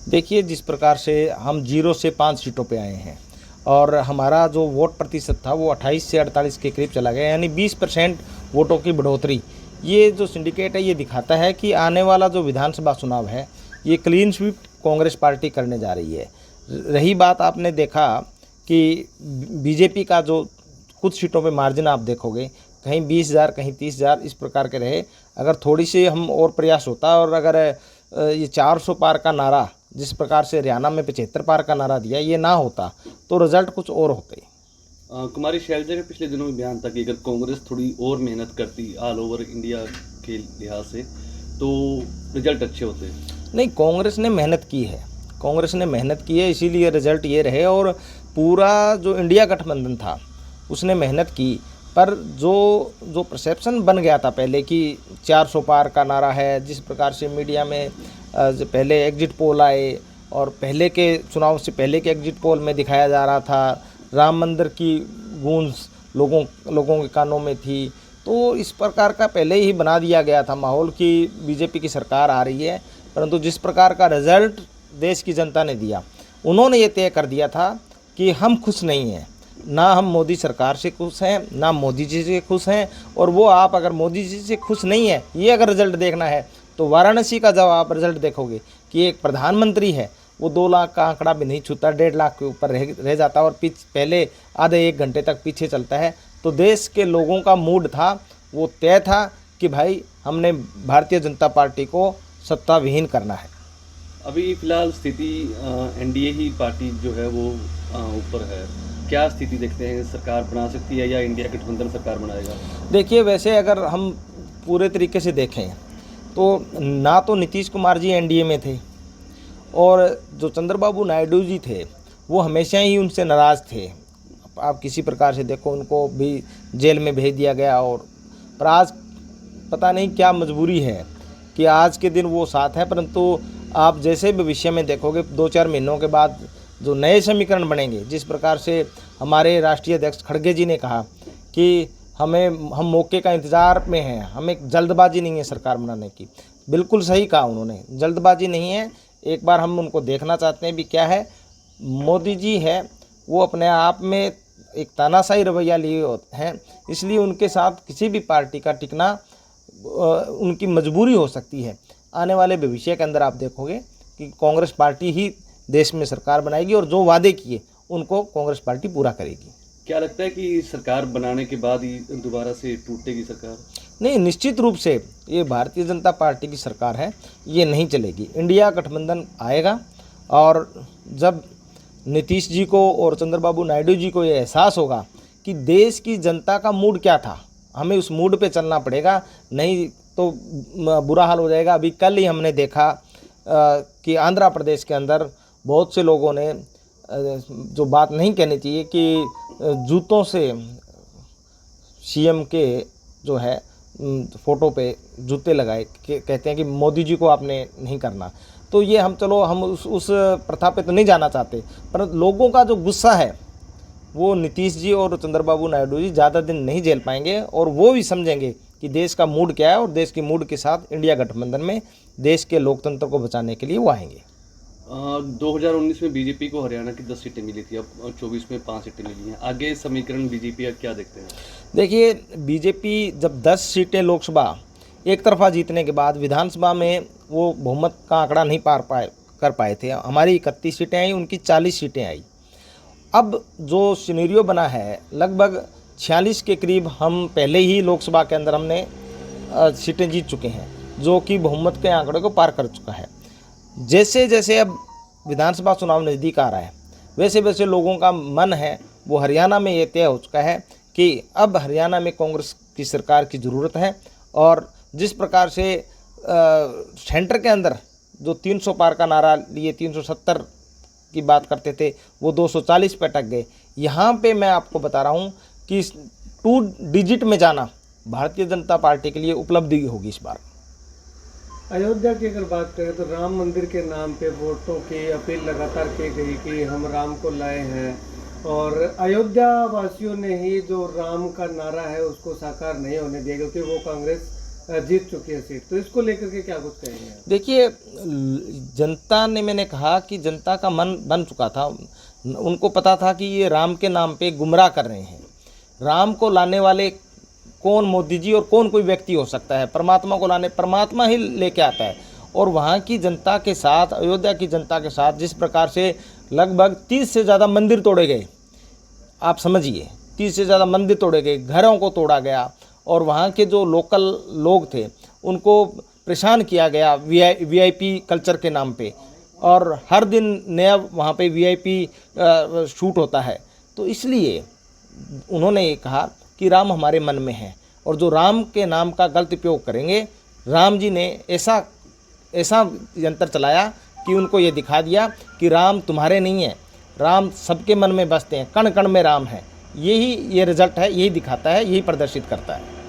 देखिए, जिस प्रकार से हम 0 से 5 सीटों पे आए हैं और हमारा जो वोट प्रतिशत था वो 28 से 48 के करीब चला गया, यानी 20% वोटों की बढ़ोतरी। ये जो सिंडिकेट है ये दिखाता है कि आने वाला जो विधानसभा चुनाव है ये क्लीन स्वीप कांग्रेस पार्टी करने जा रही है। रही बात, आपने देखा कि बीजेपी का जो कुछ सीटों पे मार्जिन आप देखोगे, कहीं 20,000 कहीं 30,000 इस प्रकार के रहे। अगर थोड़ी सी हम और प्रयास होता और अगर ये 400 पार का नारा, जिस प्रकार से हरियाणा में 75 पार का नारा दिया, ये ना होता तो रिजल्ट कुछ और होते। कुमारी शैलजा का पिछले दिनों में बयान था कि अगर कांग्रेस थोड़ी और मेहनत करती ऑल ओवर इंडिया के लिहाज से तो रिजल्ट अच्छे होते। नहीं, कांग्रेस ने मेहनत की है, कांग्रेस ने मेहनत की है, इसीलिए रिजल्ट ये रहे। और पूरा जो इंडिया गठबंधन था उसने मेहनत की, पर जो जो परसेप्शन बन गया था पहले कि 400 पार का नारा है, जिस प्रकार से मीडिया में जो पहले एग्जिट पोल आए और पहले के चुनाव से पहले के एग्जिट पोल में दिखाया जा रहा था, राम मंदिर की गूंज लोगों के कानों में थी। तो इस प्रकार का पहले ही बना दिया गया था माहौल कि बीजेपी की सरकार आ रही है, परंतु जिस प्रकार का रिजल्ट देश की जनता ने दिया, उन्होंने ये तय कर दिया था कि हम खुश नहीं हैं, ना हम मोदी सरकार से खुश हैं, ना मोदी जी से खुश हैं। और वो आप अगर मोदी जी से खुश नहीं है, ये अगर रिजल्ट देखना है तो वाराणसी का जब आप रिजल्ट देखोगे कि एक प्रधानमंत्री है वो 2 लाख का आंकड़ा भी नहीं छूता, 1.5 लाख के ऊपर रह जाता और पहले आधे 1 घंटे तक पीछे चलता है। तो देश के लोगों का मूड था, वो तय था कि भाई हमने भारतीय जनता पार्टी को सत्ता विहीन करना है। अभी फिलहाल स्थिति एनडीए ही पार्टी जो है वो ऊपर है। क्या स्थिति देखते हैं, सरकार बना सकती है या इंडिया गठबंधन सरकार बनाएगा? देखिए, वैसे अगर हम पूरे तरीके से देखें तो ना तो नीतीश कुमार जी एनडीए में थे और जो चंद्रबाबू नायडू जी थे वो हमेशा ही उनसे नाराज़ थे। आप किसी प्रकार से देखो, उनको भी जेल में भेज दिया गया। और पर आज पता नहीं क्या मजबूरी है कि आज के दिन वो साथ है, परंतु आप जैसे भविष्य में देखोगे 2-4 महीनों के बाद जो नए समीकरण बनेंगे, जिस प्रकार से हमारे राष्ट्रीय अध्यक्ष खड़गे जी ने कहा कि हम मौके का इंतज़ार में हैं, हमें जल्दबाजी नहीं है सरकार बनाने की। बिल्कुल सही कहा उन्होंने, जल्दबाजी नहीं है। एक बार हम उनको देखना चाहते हैं भी क्या है। मोदी जी है वो अपने आप में एक तानाशाही रवैया लिए हैं, इसलिए उनके साथ किसी भी पार्टी का टिकना उनकी मजबूरी हो सकती है। आने वाले भविष्य के अंदर आप देखोगे कि कांग्रेस पार्टी ही देश में सरकार बनाएगी और जो वादे किए उनको कांग्रेस पार्टी पूरा करेगी। क्या लगता है कि सरकार बनाने के बाद ही दोबारा से टूटेगी सरकार? नहीं, निश्चित रूप से ये भारतीय जनता पार्टी की सरकार है, ये नहीं चलेगी। इंडिया गठबंधन आएगा और जब नीतीश जी को और चंद्रबाबू नायडू जी को ये एहसास होगा कि देश की जनता का मूड क्या था, हमें उस मूड पे चलना पड़ेगा, नहीं तो बुरा हाल हो जाएगा। अभी कल ही हमने देखा कि आंध्र प्रदेश के अंदर बहुत से लोगों ने जो बात नहीं कहनी चाहिए कि जूतों से सीएम के जो है फ़ोटो पे जूते लगाए, कहते हैं कि मोदी जी को आपने नहीं करना। तो ये हम उस प्रथा पे तो नहीं जाना चाहते, पर लोगों का जो गुस्सा है वो नीतीश जी और चंद्रबाबू नायडू जी ज़्यादा दिन नहीं झेल पाएंगे और वो भी समझेंगे कि देश का मूड क्या है और देश के मूड के साथ इंडिया गठबंधन में देश के लोकतंत्र को बचाने के लिए वो आएंगे। 2019 में बीजेपी को हरियाणा की 10 सीटें मिली थी, अब 24 में 5 सीटें मिली हैं। आगे समीकरण बीजेपी का क्या देखते हैं? देखिए, बीजेपी जब 10 सीटें लोकसभा एक तरफा जीतने के बाद विधानसभा में वो बहुमत का आंकड़ा नहीं कर पाए थे। हमारी 31 सीटें आई, उनकी 40 सीटें आई। अब जो सिनेरियो बना है, लगभग 46 के करीब हम पहले ही लोकसभा के अंदर हमने सीटें जीत चुके हैं, जो कि बहुमत के आंकड़े को पार कर चुका है। जैसे जैसे अब विधानसभा चुनाव नज़दीक आ रहा है, वैसे वैसे लोगों का मन है वो हरियाणा में ये तय हो चुका है कि अब हरियाणा में कांग्रेस की सरकार की ज़रूरत है। और जिस प्रकार से सेंटर के अंदर जो 300 पार का नारा लिए 370 की बात करते थे, वो 240 पे अटक गए। यहाँ पे मैं आपको बता रहा हूँ कि 2 डिजिट में जाना भारतीय जनता पार्टी के लिए उपलब्धि होगी इस बार। अयोध्या की अगर बात करें तो राम मंदिर के नाम पे वोटों की अपील लगातार की गई कि हम राम को लाए हैं, और अयोध्या वासियों ने ही जो राम का नारा है उसको साकार नहीं होने दिया, क्योंकि वो कांग्रेस जीत चुकी है सीट, तो इसको लेकर के क्या कुछ कहेंगे आप? देखिए, जनता ने, मैंने कहा कि जनता का मन बन चुका था। उनको पता था कि ये राम के नाम पे गुमराह कर रहे हैं। राम को लाने वाले कौन, मोदी जी और कौन कोई व्यक्ति हो सकता है? परमात्मा को लाने, परमात्मा ही लेके आता है। और वहाँ की जनता के साथ, अयोध्या की जनता के साथ जिस प्रकार से लगभग 30 से ज़्यादा मंदिर तोड़े गए, आप समझिए, 30 से ज़्यादा मंदिर तोड़े गए, घरों को तोड़ा गया, और वहाँ के जो लोकल लोग थे उनको परेशान किया गया वीआईपी कल्चर के नाम पे, और हर दिन नया वहाँ पे वीआईपी शूट होता है। तो इसलिए उन्होंने ये कहा कि राम हमारे मन में है, और जो राम के नाम का गलत उपयोग करेंगे, राम जी ने ऐसा यंत्र चलाया कि उनको ये दिखा दिया कि राम तुम्हारे नहीं है, राम सबके मन में बसते हैं, कण कण में राम है। यही ये रिजल्ट है, यही दिखाता है, यही प्रदर्शित करता है।